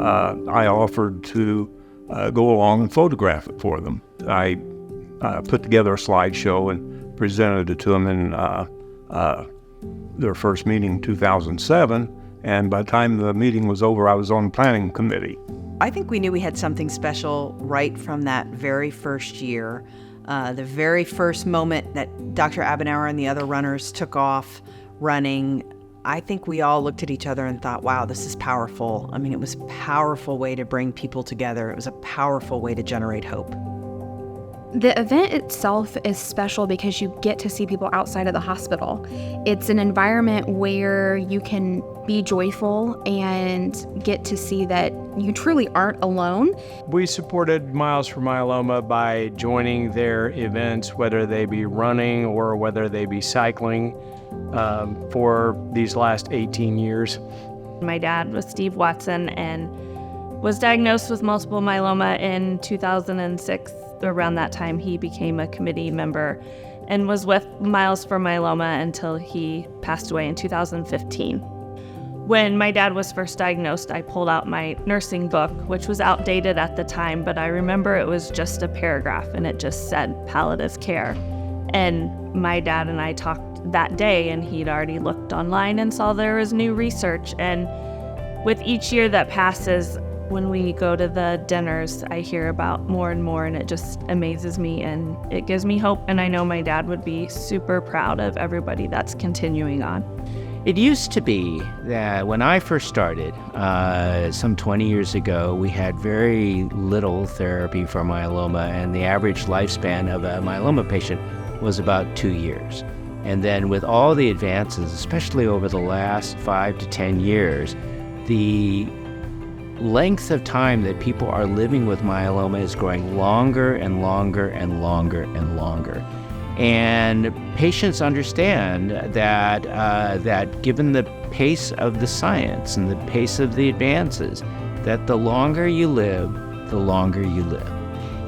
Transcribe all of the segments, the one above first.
I offered to go along and photograph it for them. I put together a slideshow and presented it to them in their first meeting in 2007. And by the time the meeting was over, I was on the planning committee. I think we knew we had something special right from that very first year. The very first moment that Dr. Abonour and the other runners took off running, I think we all looked at each other and thought, wow, this is powerful. I mean, it was a powerful way to bring people together. It was a powerful way to generate hope. The event itself is special because you get to see people outside of the hospital. It's an environment where you can be joyful and get to see that you truly aren't alone. We supported Miles for Myeloma by joining their events, whether they be running or whether they be cycling, for these last 18 years. My dad was Steve Watson and was diagnosed with multiple myeloma in 2006. Around that time, he became a committee member and was with Miles for Myeloma until he passed away in 2015. When my dad was first diagnosed, I pulled out my nursing book, which was outdated at the time, but I remember it was just a paragraph and it just said palliative care. And my dad and I talked that day, and he'd already looked online and saw there was new research. And with each year that passes, when we go to the dinners, I hear about more and more, and it just amazes me and it gives me hope. And I know my dad would be super proud of everybody that's continuing on. It used to be that when I first started, some 20 years ago, we had very little therapy for myeloma, and the average lifespan of a myeloma patient was about 2 years. And then with all the advances, especially over the last 5 to 10 years, the length of time that people are living with myeloma is growing longer and longer and longer and longer. And patients understand that that given the pace of the science and the pace of the advances, that the longer you live, the longer you live.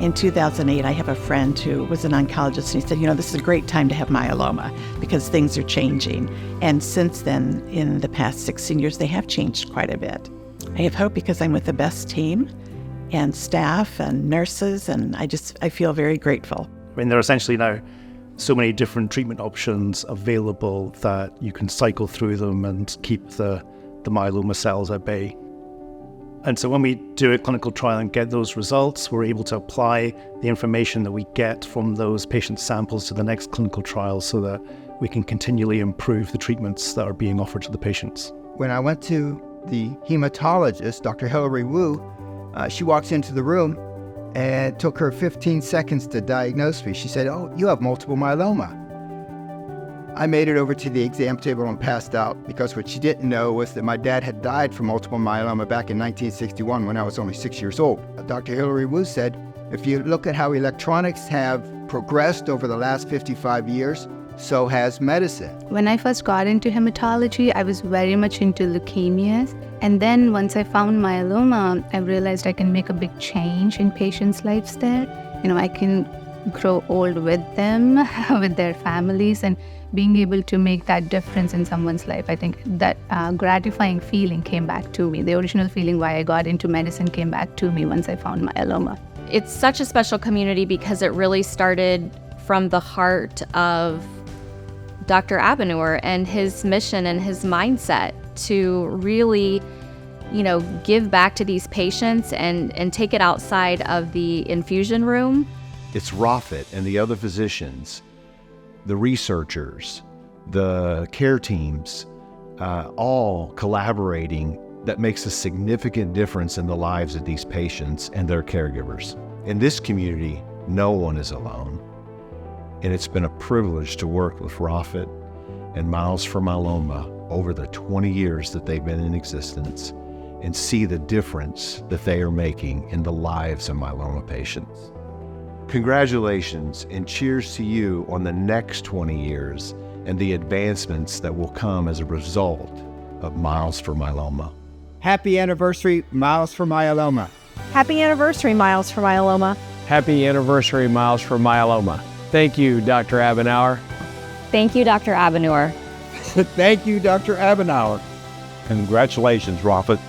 In 2008, I have a friend who was an oncologist, and he said, this is a great time to have myeloma because things are changing. And since then, in the past 16 years, they have changed quite a bit. I have hope because I'm with the best team and staff and nurses, and I feel very grateful. I mean, there are essentially now so many different treatment options available that you can cycle through them and keep the myeloma cells at bay. And so when we do a clinical trial and get those results, we're able to apply the information that we get from those patient samples to the next clinical trial so that we can continually improve the treatments that are being offered to the patients. When I went to the hematologist, Dr. Hillary Wu, she walks into the room and it took her 15 seconds to diagnose me. She said, "Oh, you have multiple myeloma." I made it over to the exam table and passed out because what she didn't know was that my dad had died from multiple myeloma back in 1961 when I was only 6 years old. Dr. Hillary Wu said, if you look at how electronics have progressed over the last 55 years, so has medicine. When I first got into hematology, I was very much into leukemias. And then once I found myeloma, I realized I can make a big change in patients' lives there. I can grow old with them, with their families, and being able to make that difference in someone's life. I think that gratifying feeling came back to me. The original feeling why I got into medicine came back to me once I found myeloma. It's such a special community because it really started from the heart of Dr. Abonour and his mission and his mindset to really, give back to these patients and take it outside of the infusion room. It's Rafat and the other physicians, the researchers, the care teams, all collaborating that makes a significant difference in the lives of these patients and their caregivers. In this community, no one is alone. And it's been a privilege to work with Rafat and Miles for Myeloma over the 20 years that they've been in existence and see the difference that they are making in the lives of myeloma patients. Congratulations and cheers to you on the next 20 years and the advancements that will come as a result of Miles for Myeloma. Happy anniversary, Miles for Myeloma. Happy anniversary, Miles for Myeloma. Happy anniversary, Miles for Myeloma. Thank you, Dr. Abonour. Thank you, Dr. Abonour. Thank you, Dr. Abonour. Congratulations, Rafat.